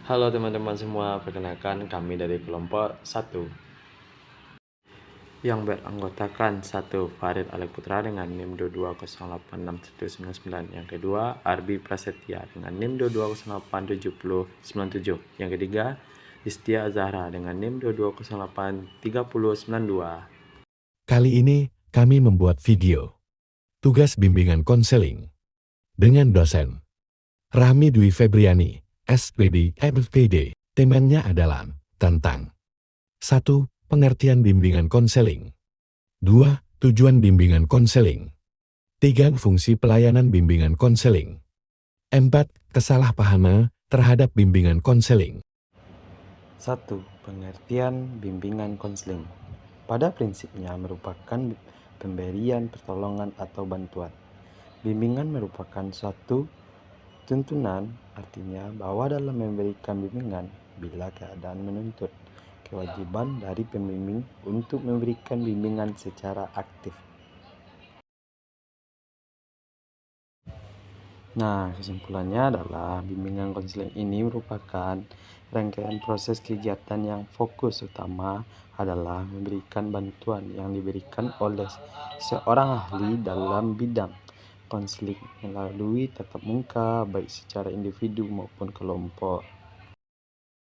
Halo teman-teman semua, perkenalkan kami dari kelompok 1 yang beranggotakan 1 Farid Alek Putra dengan NIM 22086199, yang kedua Arbi Prasetya dengan NIM 22087097, yang ketiga Istia Zahra dengan NIM 22083092. Kali ini kami membuat video tugas bimbingan konseling dengan dosen Rahmi Dwi Febriani, SPD, MPD. Temanya adalah tentang 1. Pengertian bimbingan konseling, 2. Tujuan bimbingan konseling, 3. Fungsi pelayanan bimbingan konseling, 4. Kesalahpahaman terhadap bimbingan konseling. 1. Pengertian bimbingan konseling. Pada prinsipnya merupakan pemberian pertolongan atau bantuan. Bimbingan merupakan suatu tuntunan, artinya bahwa dalam memberikan bimbingan, bila keadaan menuntut, kewajiban dari pembimbing untuk memberikan bimbingan secara aktif. Nah, kesimpulannya adalah bimbingan konseling ini merupakan rangkaian proses kegiatan yang fokus utama adalah memberikan bantuan yang diberikan oleh seorang ahli dalam bidang konseling melalui tatap muka baik secara individu maupun kelompok.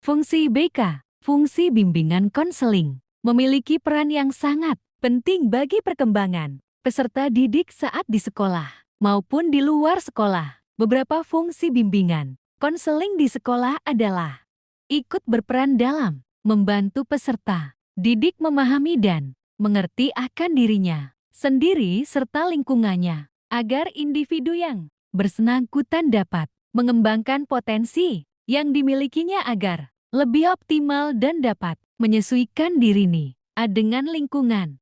Fungsi BK, fungsi bimbingan konseling, memiliki peran yang sangat penting bagi perkembangan peserta didik saat di sekolah maupun di luar sekolah. Beberapa fungsi bimbingan konseling di sekolah adalah ikut berperan dalam membantu peserta didik memahami dan mengerti akan dirinya sendiri serta lingkungannya, agar individu yang bersangkutan dapat mengembangkan potensi yang dimilikinya agar lebih optimal dan dapat menyesuaikan diri dengan lingkungan.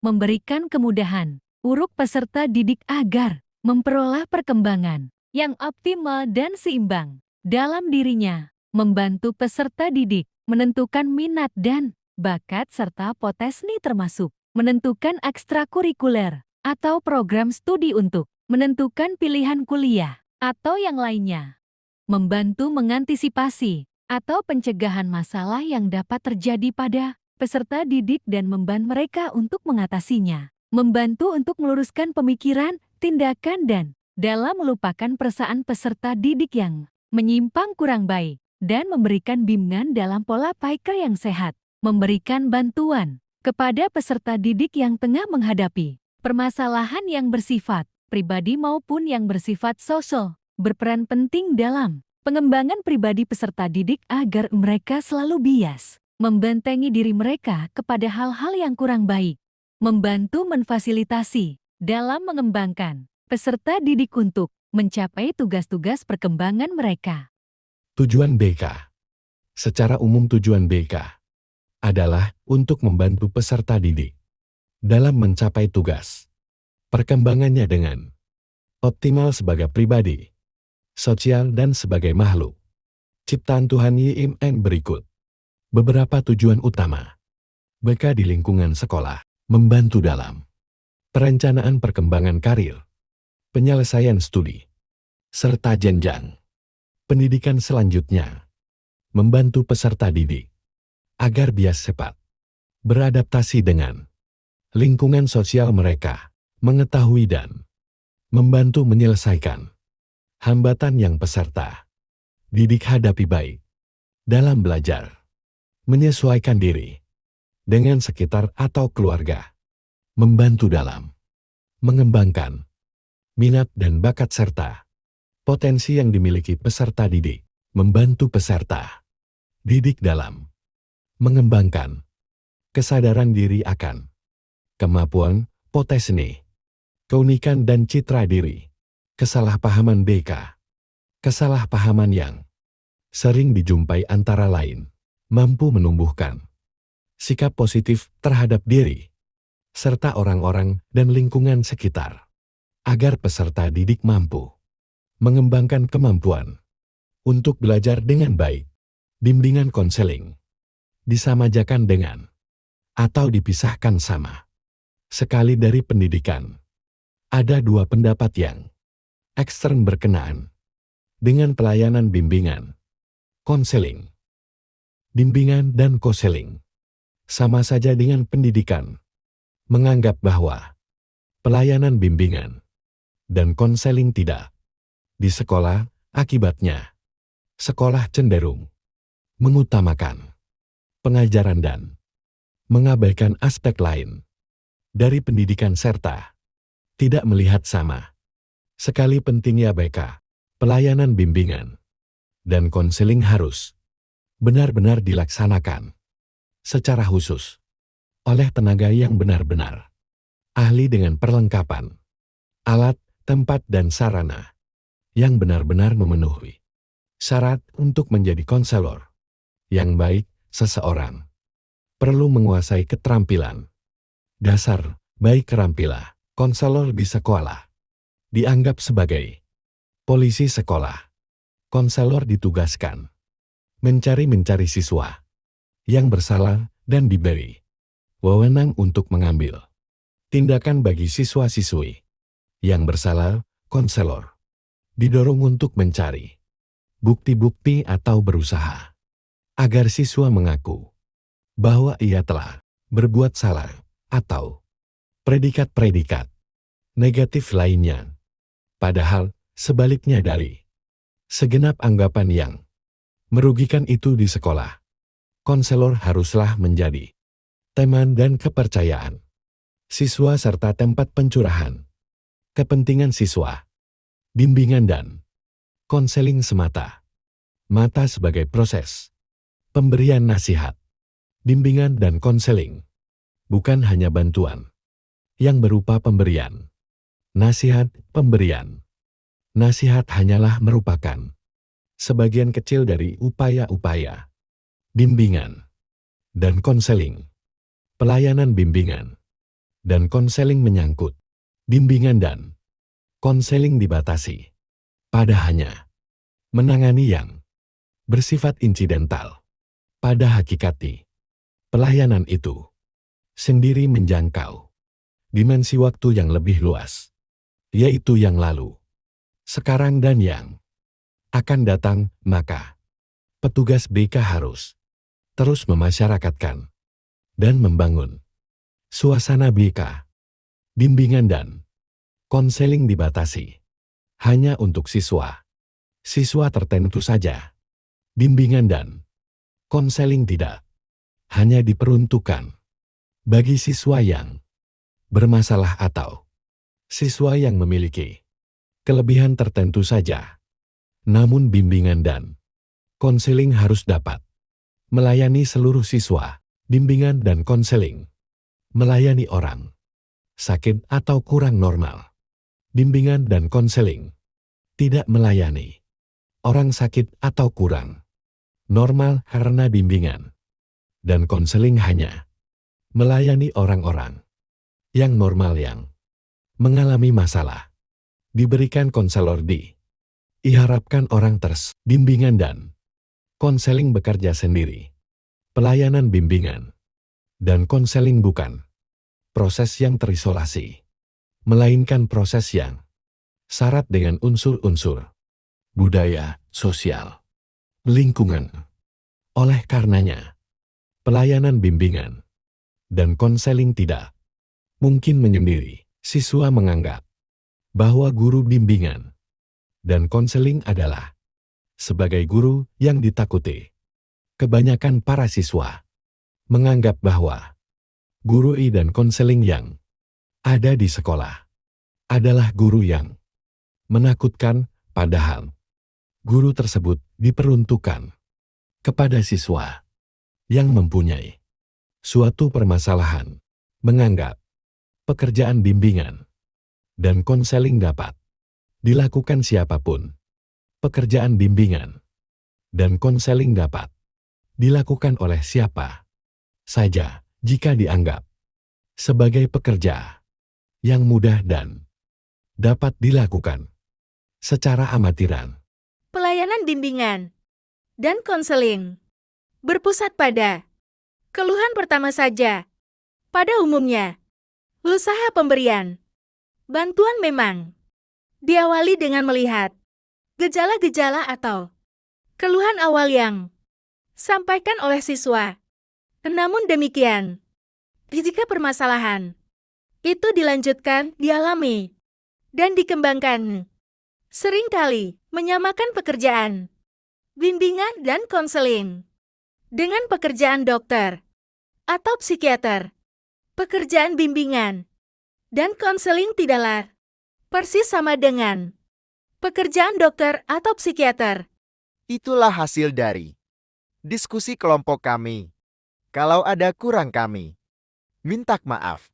Memberikan kemudahan untuk peserta didik agar memperoleh perkembangan yang optimal dan seimbang dalam dirinya, membantu peserta didik menentukan minat dan bakat serta potensi, termasuk menentukan ekstrakurikuler atau program studi untuk menentukan pilihan kuliah atau yang lainnya. Membantu mengantisipasi atau pencegahan masalah yang dapat terjadi pada peserta didik dan membantu mereka untuk mengatasinya. Membantu untuk meluruskan pemikiran, tindakan dan dalam melupakan perasaan peserta didik yang menyimpang kurang baik dan memberikan bimbingan dalam pola pikir yang sehat. Memberikan bantuan kepada peserta didik yang tengah menghadapi permasalahan yang bersifat pribadi maupun yang bersifat sosial, berperan penting dalam pengembangan pribadi peserta didik agar mereka selalu bias membentengi diri mereka kepada hal-hal yang kurang baik. Membantu memfasilitasi dalam mengembangkan peserta didik untuk mencapai tugas-tugas perkembangan mereka. Tujuan BK. Secara umum tujuan BK adalah untuk membantu peserta didik dalam mencapai tugas perkembangannya dengan optimal sebagai pribadi, sosial dan sebagai makhluk ciptaan Tuhan YIMN. Berikut beberapa tujuan utama BK di lingkungan sekolah: membantu dalam perencanaan perkembangan karir, penyelesaian studi, serta jenjang pendidikan selanjutnya, membantu peserta didik agar bias cepat beradaptasi dengan lingkungan sosial mereka, mengetahui dan membantu menyelesaikan hambatan yang peserta didik hadapi baik dalam belajar, menyesuaikan diri dengan sekitar atau keluarga, membantu dalam mengembangkan minat dan bakat serta potensi yang dimiliki peserta didik, membantu peserta didik dalam mengembangkan kesadaran diri akan kemampuan, potensi, keunikan dan citra diri. Kesalahpahaman BK. Kesalahpahaman yang sering dijumpai antara lain mampu menumbuhkan sikap positif terhadap diri serta orang-orang dan lingkungan sekitar agar peserta didik mampu mengembangkan kemampuan untuk belajar dengan baik. Bimbingan konseling disamajakan dengan atau dipisahkan sama sekali dari pendidikan. Ada dua pendapat yang ekstrem berkenaan dengan pelayanan bimbingan Konseling, bimbingan dan konseling sama saja dengan pendidikan. Menganggap bahwa pelayanan bimbingan dan konseling tidak di sekolah, akibatnya sekolah cenderung mengutamakan pengajaran dan mengabaikan aspek lain dari pendidikan serta tidak melihat sama sekali pentingnya BK. Pelayanan bimbingan dan konseling harus benar-benar dilaksanakan secara khusus oleh tenaga yang benar-benar ahli dengan perlengkapan alat, tempat, dan sarana yang benar-benar memenuhi syarat untuk menjadi konselor yang baik. Seseorang perlu menguasai keterampilan dasar, baik keterampilan konselor di sekolah dianggap sebagai polisi sekolah. Konselor ditugaskan mencari siswa yang bersalah dan diberi wewenang untuk mengambil tindakan bagi siswa-siswi yang bersalah. Konselor didorong untuk mencari bukti-bukti atau berusaha agar siswa mengaku bahwa ia telah berbuat salah atau predikat-predikat negatif lainnya. Padahal sebaliknya dari segenap anggapan yang merugikan itu di sekolah, konselor haruslah menjadi teman dan kepercayaan siswa serta tempat pencurahan kepentingan siswa. Bimbingan dan konseling semata-mata sebagai proses pemberian nasihat. Bimbingan dan konseling bukan hanya bantuan yang berupa pemberian nasihat. Pemberian nasihat hanyalah merupakan sebagian kecil dari upaya-upaya bimbingan dan konseling. Pelayanan bimbingan dan konseling menyangkut bimbingan dan konseling dibatasi pada hanya menangani yang bersifat insidental. Pada hakikatnya, pelayanan itu sendiri menjangkau dimensi waktu yang lebih luas, yaitu yang lalu, sekarang, dan yang akan datang. Maka petugas BK harus terus memasyarakatkan dan membangun suasana BK. Bimbingan dan konseling dibatasi hanya untuk siswa tertentu saja. Bimbingan dan konseling tidak hanya diperuntukkan bagi siswa yang bermasalah atau siswa yang memiliki kelebihan tertentu saja. Namun bimbingan dan konseling harus dapat melayani seluruh siswa. Bimbingan dan konseling melayani orang sakit atau kurang normal. Bimbingan dan konseling tidak melayani orang sakit atau kurang normal, karena bimbingan dan konseling hanya melayani orang-orang yang normal yang mengalami masalah. Diberikan konselor diharapkan orang bimbingan dan konseling bekerja sendiri. Pelayanan bimbingan dan konseling bukan proses yang terisolasi, melainkan proses yang syarat dengan unsur-unsur budaya, sosial, lingkungan. Oleh karenanya, pelayanan bimbingan dan konseling tidak mungkin menyendiri. Siswa menganggap bahwa guru bimbingan dan konseling adalah sebagai guru yang ditakuti. Kebanyakan para siswa menganggap bahwa guru dan konseling yang ada di sekolah adalah guru yang menakutkan, padahal guru tersebut diperuntukkan kepada siswa yang mempunyai suatu permasalahan. Menganggap pekerjaan bimbingan dan konseling dapat dilakukan siapapun. Pekerjaan bimbingan dan konseling dapat dilakukan oleh siapa saja jika dianggap sebagai pekerja yang mudah dan dapat dilakukan secara amatiran. Pelayanan bimbingan dan konseling berpusat pada keluhan pertama saja. Pada umumnya, usaha pemberian bantuan memang diawali dengan melihat gejala-gejala atau Keluhan awal yang sampaikan oleh siswa. Namun demikian, jika permasalahan itu dilanjutkan, dialami, dan dikembangkan, seringkali menyamakan pekerjaan, bimbingan dan konseling dengan pekerjaan dokter atau psikiater. Pekerjaan bimbingan dan konseling tidaklah persis sama dengan pekerjaan dokter atau psikiater. Itulah hasil dari diskusi kelompok kami. Kalau ada kurang kami minta maaf.